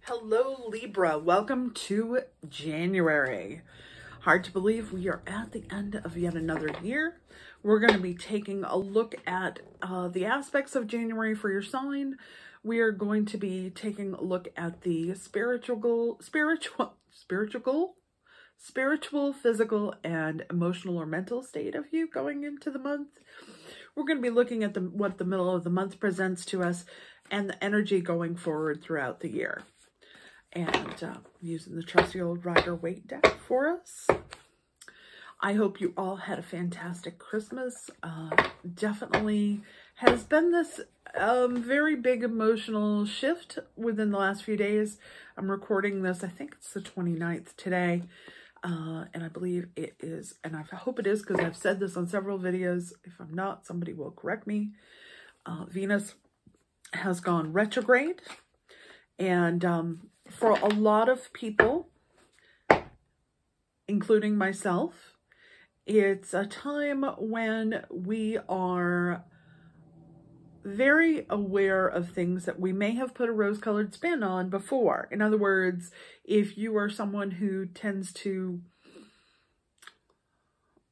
Hello, Libra. Welcome to January. Hard to believe we are at the end of yet another year. We're going to be taking a look at the aspects of January for your sign. We are going to be taking a look at the spiritual, physical, and emotional or mental state of you going into the month. We're going to be looking at what the middle of the month presents to us and the energy going forward throughout the year. And using the trusty old Rider-Waite deck for us. I hope you all had a fantastic Christmas. Definitely has been this very big emotional shift within the last few days. I'm recording this, I think it's the 29th today. And I believe it is, and I hope it is because I've said this on several videos. If I'm not, somebody will correct me. Venus has gone retrograde. And for a lot of people, including myself, it's a time when we are very aware of things that we may have put a rose-colored spin on before. In other words, if you are someone who tends to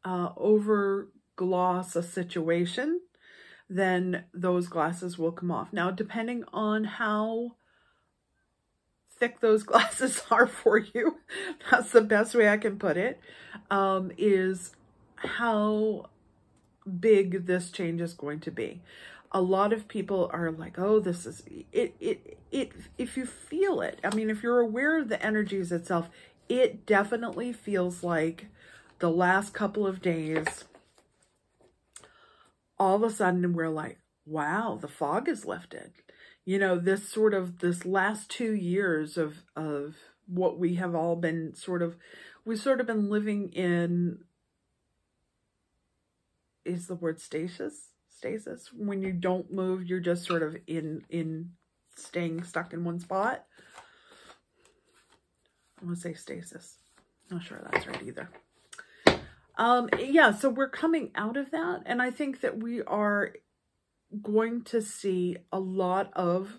over-gloss a situation, then those glasses will come off. Now, depending on how thick those glasses are for you, that's the best way I can put it, is how big this change is going to be. A lot of people are like, oh, this is it. If you feel it, I mean, if you're aware of the energies itself, it definitely feels like the last couple of days, all of a sudden we're like, wow, the fog is lifted. You know, this last 2 years of what we have all been we've sort of been living in, is the word stasis? Stasis. When you don't move, you're just sort of in staying stuck in one spot. I want to say stasis. Not sure that's right either. Yeah, so we're coming out of that, and I think that we are going to see a lot of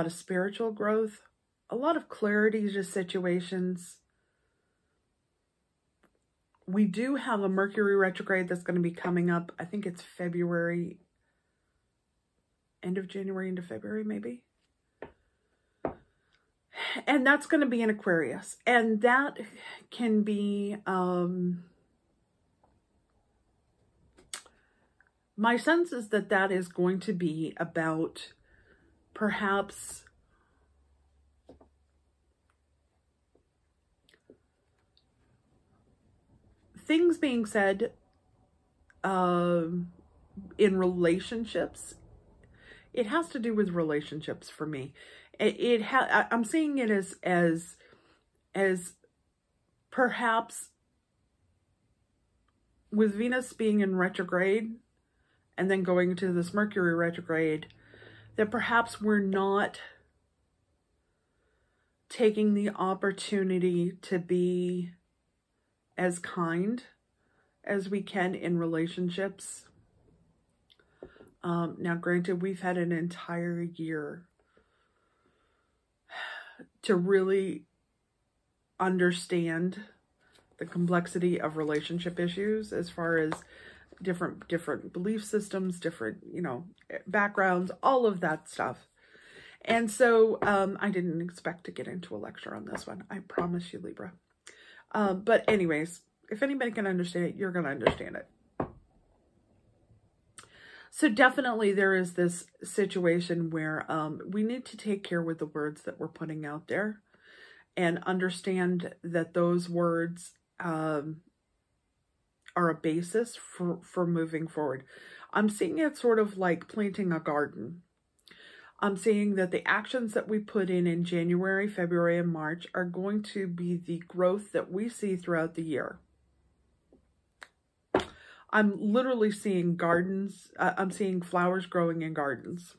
spiritual growth, a lot of clarity to situations. We do have a Mercury retrograde that's going to be coming up. I think it's February, end of January into February, maybe. And that's going to be in Aquarius. And that can be, my sense is that that is going to be about perhaps things being said in relationships. It has to do with relationships for me. I'm seeing it as perhaps with Venus being in retrograde and then going to this Mercury retrograde, that perhaps we're not taking the opportunity to be as kind as we can in relationships. Now, granted, we've had an entire year to really understand the complexity of relationship issues as far as different belief systems, different, backgrounds, all of that stuff. And so I didn't expect to get into a lecture on this one. I promise you, Libra. But anyways, if anybody can understand it, you're going to understand it. So definitely there is this situation where we need to take care with the words that we're putting out there and understand that those words are a basis for moving forward. I'm seeing it sort of like planting a garden. I'm seeing that the actions that we put in January, February, and March are going to be the growth that we see throughout the year. I'm literally seeing gardens. I'm seeing flowers growing in gardens.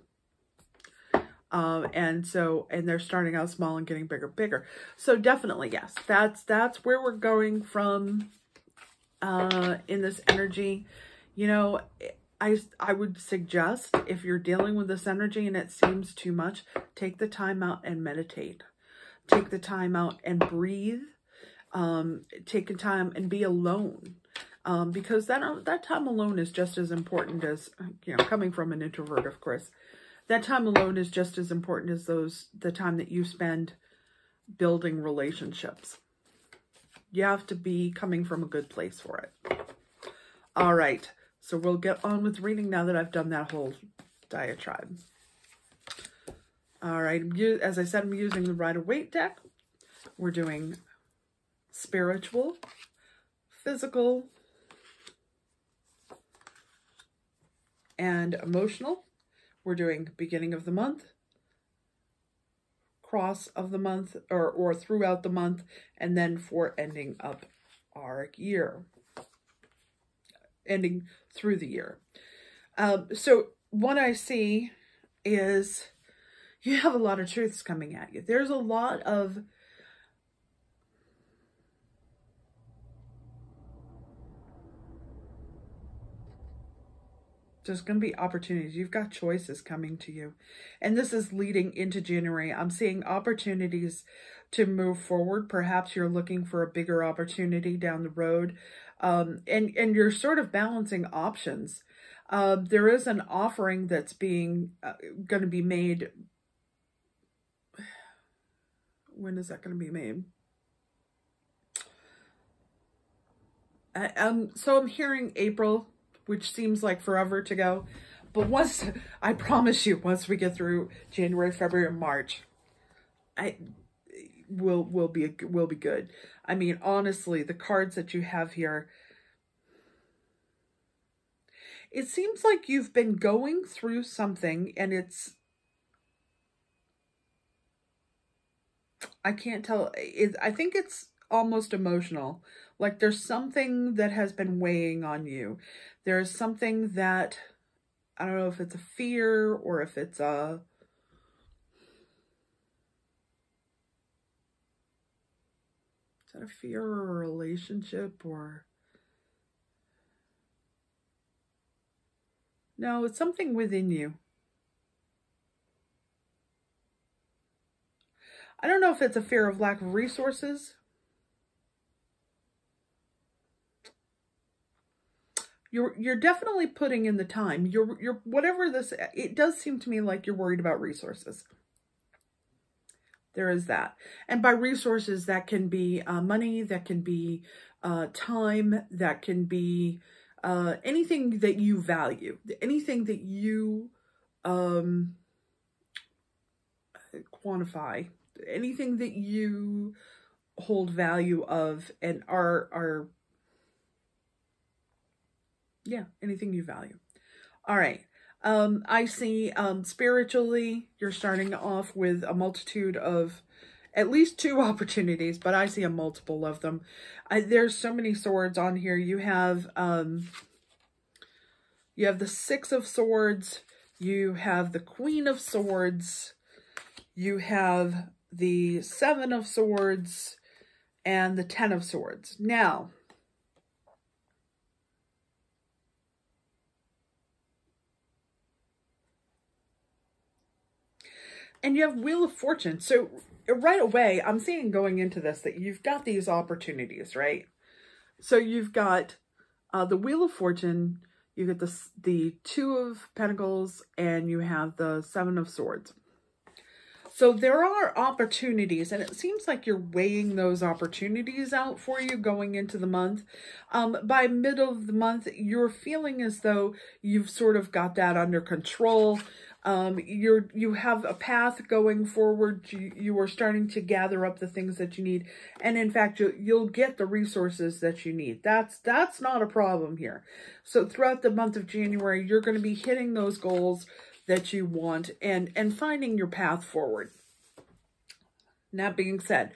And they're starting out small and getting bigger. So definitely, yes, that's where we're going from in this energy. I would suggest, if you're dealing with this energy and it seems too much, take the time out and meditate. Take the time out and breathe. Take the time and be alone. Because that time alone is just as important as, coming from an introvert, of course. That time alone is just as important as the time that you spend building relationships. You have to be coming from a good place for it. All right. So we'll get on with reading now that I've done that whole diatribe. All right. As I said, I'm using the Rider-Waite deck. We're doing spiritual, physical, and emotional. We're doing beginning of the month, cross of the month, or throughout the month, and then for ending up our year. Ending through the year. So what I see is you have a lot of truths coming at you. There's a lot of there's going to be opportunities. You've got choices coming to you. And this is leading into January. I'm seeing opportunities to move forward. Perhaps you're looking for a bigger opportunity down the road. And you're sort of balancing options. There is an offering that's going to be made. When is that going to be made? So I'm hearing April, which seems like forever to go. But I promise you, once we get through January, February, and March, will be good. I mean, honestly, the cards that you have here, it seems like you've been going through something, and I can't tell. I think it's almost emotional. Like there's something that has been weighing on you. There's something that, I don't know if it's a fear or if it's a... Is that a fear or a relationship or... No, it's something within you. I don't know if it's a fear of lack of resources. You're definitely putting in the time. You're whatever this, it does seem to me like you're worried about resources. There is that. And by resources, that can be money, that can be time, that can be anything that you value, anything that you quantify, anything that you hold value of and are yeah, anything you value. All right. I see spiritually, you're starting off with a multitude of at least 2 opportunities, but I see a multiple of them. There's so many swords on here. You have the 6 of Swords. You have the Queen of Swords. You have the 7 of Swords and the 10 of Swords. Now, and you have Wheel of Fortune. So right away, I'm seeing going into this that you've got these opportunities, right? So you've got the Wheel of Fortune, you get the 2 of Pentacles, and you have the 7 of Swords. So there are opportunities, and it seems like you're weighing those opportunities out for you going into the month. By middle of the month, you're feeling as though you've sort of got that under control. You have a path going forward. You are starting to gather up the things that you need. And in fact, you'll get the resources that you need. That's not a problem here. So throughout the month of January, you're going to be hitting those goals that you want and finding your path forward. That being said,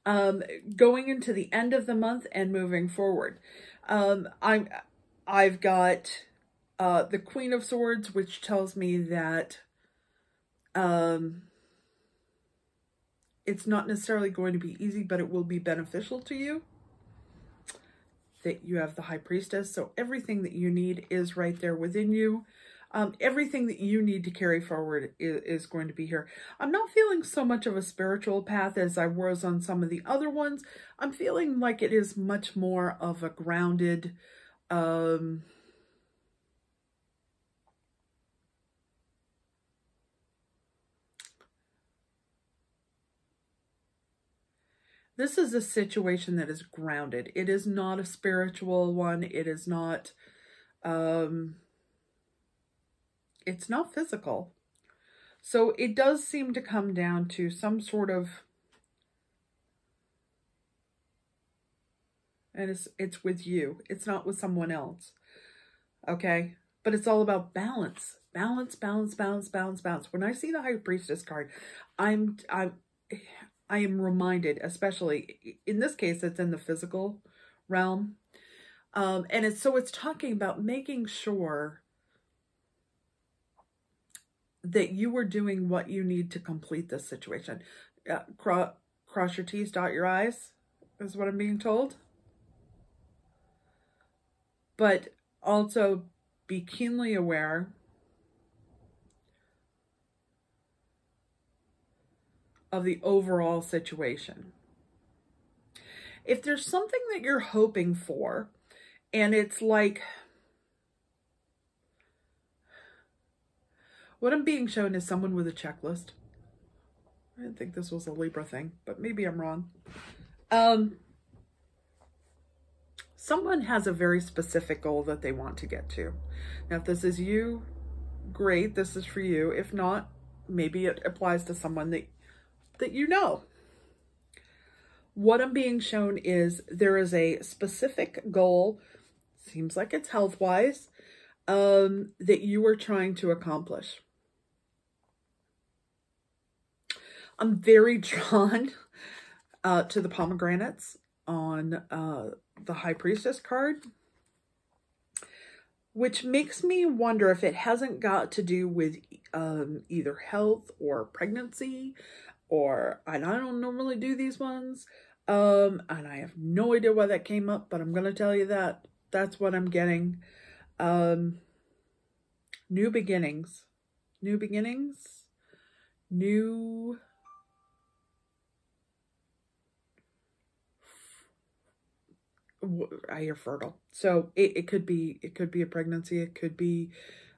going into the end of the month and moving forward, I've got the Queen of Swords, which tells me that it's not necessarily going to be easy, but it will be beneficial to you. that you have the High Priestess. So everything that you need is right there within you. Everything that you need to carry forward is going to be here. I'm not feeling so much of a spiritual path as I was on some of the other ones. I'm feeling like it is much more of a grounded, this is a situation that is grounded. It is not a spiritual one. It is not, it's not physical. So it does seem to come down to some sort of, and it's with you. It's not with someone else. Okay? But it's all about balance. Balance, balance, balance, balance, balance. When I see the High Priestess card, I am reminded, especially in this case, it's in the physical realm. And it's talking about making sure that you are doing what you need to complete this situation. Cross your T's, dot your I's, is what I'm being told. But also be keenly aware of the overall situation. If there's something that you're hoping for, and it's like, what I'm being shown is someone with a checklist. I didn't think this was a Libra thing, but maybe I'm wrong. Someone has a very specific goal that they want to get to. Now, if this is you, great, this is for you. If not, maybe it applies to someone that you know. What I'm being shown is there is a specific goal, seems like it's health-wise, that you are trying to accomplish. I'm very drawn to the pomegranates on the High Priestess card, which makes me wonder if it hasn't got to do with either health or pregnancy, or, and I don't normally do these ones, and I have no idea why that came up, but I'm going to tell you that that's what I'm getting. New beginnings, I hear fertile. So it could be a pregnancy. It could be,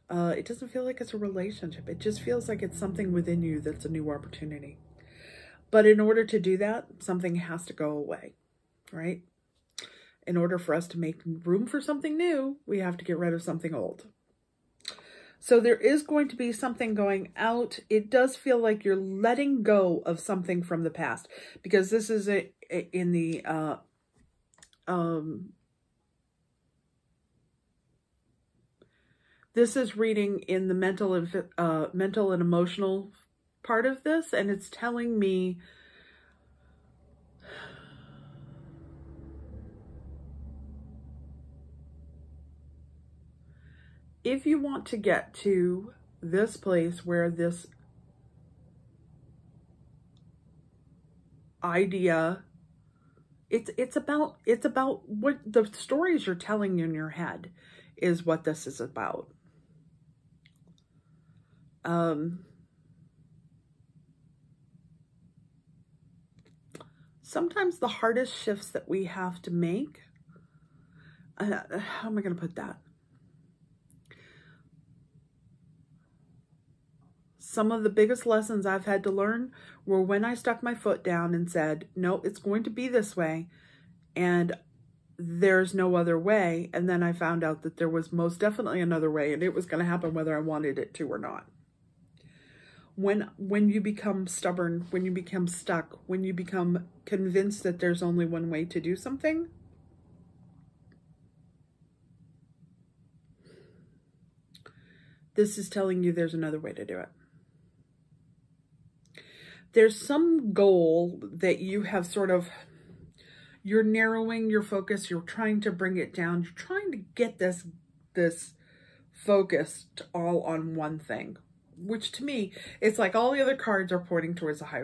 it doesn't feel like it's a relationship. It just feels like it's something within you that's a new opportunity. But in order to do that, something has to go away, right? In order for us to make room for something new, we have to get rid of something old. So there is going to be something going out. It does feel like you're letting go of something from the past, because this is in the, this is reading in the mental and emotional part of this, and it's telling me if you want to get to this place where this idea, it's about what the stories you're telling in your head is what this is about. Sometimes the hardest shifts that we have to make, how am I going to put that? Some of the biggest lessons I've had to learn were when I stuck my foot down and said, no, it's going to be this way, and there's no other way. And then I found out that there was most definitely another way, and it was going to happen whether I wanted it to or not. When you become stubborn, when you become stuck, when you become convinced that there's only one way to do something, this is telling you there's another way to do it. There's some goal that you have you're narrowing your focus, you're trying to bring it down, you're trying to get this focused all on one thing, which to me, it's like all the other cards are pointing towards the High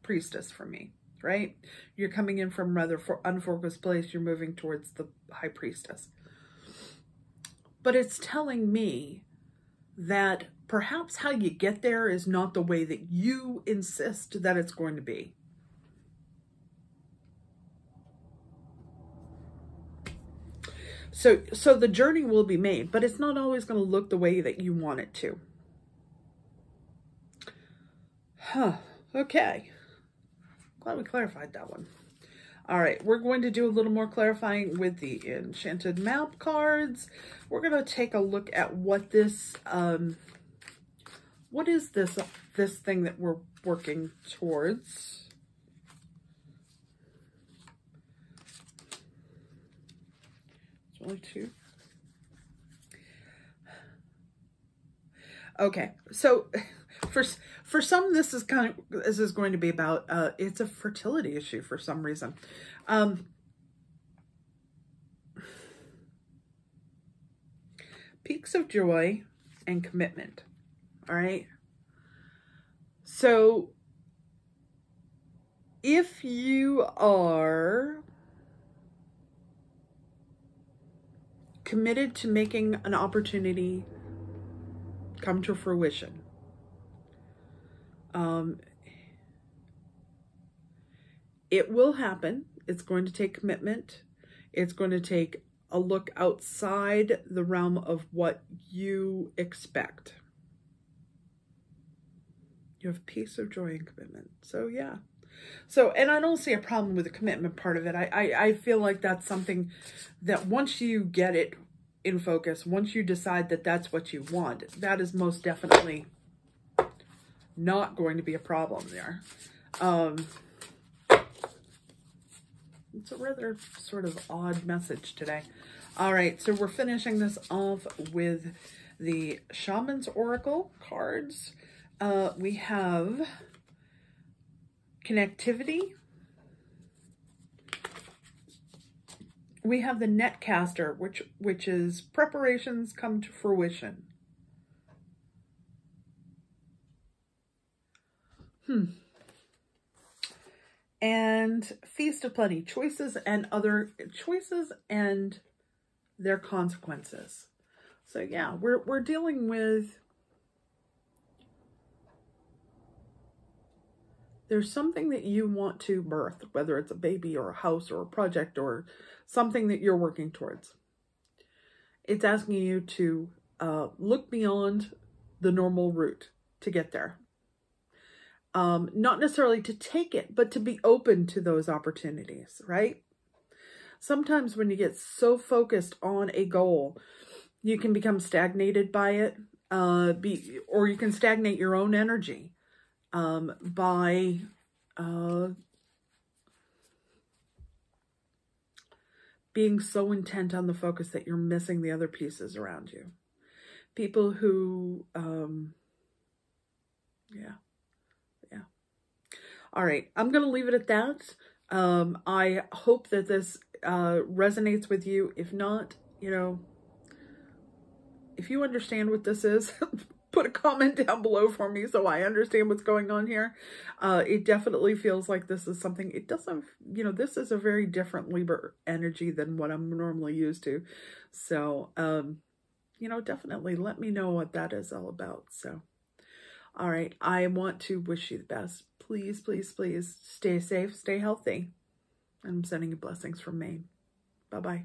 Priestess for me. right? You're coming in from rather unfocused place. You're moving towards the High Priestess. But it's telling me that perhaps how you get there is not the way that you insist that it's going to be. So the journey will be made, but it's not always going to look the way that you want it to. Okay. Glad we clarified that one. All right, we're going to do a little more clarifying with the Enchanted Map cards. We're going to take a look at what this, what is this thing that we're working towards? It's only two. Okay, so for some, this is going to be about, it's a fertility issue for some reason. Peaks of joy and commitment. All right. So if you are committed to making an opportunity come to fruition, it will happen. It's going to take commitment. It's going to take a look outside the realm of what you expect. You have peace of joy and commitment. So yeah. So, and I don't see a problem with the commitment part of it. I feel like that's something that once you get it in focus, once you decide that that's what you want, that is most definitely not going to be a problem there. It's a rather sort of odd message today. All right, so we're finishing this off with the Shaman's Oracle cards. We have connectivity. We have the Netcaster, which is preparations come to fruition. And Feast of Plenty, choices and other choices and their consequences. So yeah, we're dealing with, there's something that you want to birth, whether it's a baby or a house or a project or something that you're working towards. It's asking you to look beyond the normal route to get there. Not necessarily to take it, but to be open to those opportunities, right? Sometimes when you get so focused on a goal, you can become stagnated by it, or you can stagnate your own energy by being so intent on the focus that you're missing the other pieces around you. People who, yeah. All right, I'm going to leave it at that. I hope that this resonates with you. If not, you know, if you understand what this is, put a comment down below for me so I understand what's going on here. It definitely feels like this is something, it doesn't, you know, this is a very different Libra energy than what I'm normally used to. So, you know, definitely let me know what that is all about. So, all right, I want to wish you the best. Please, please, please stay safe, stay healthy. I'm sending you blessings from Maine. Bye-bye.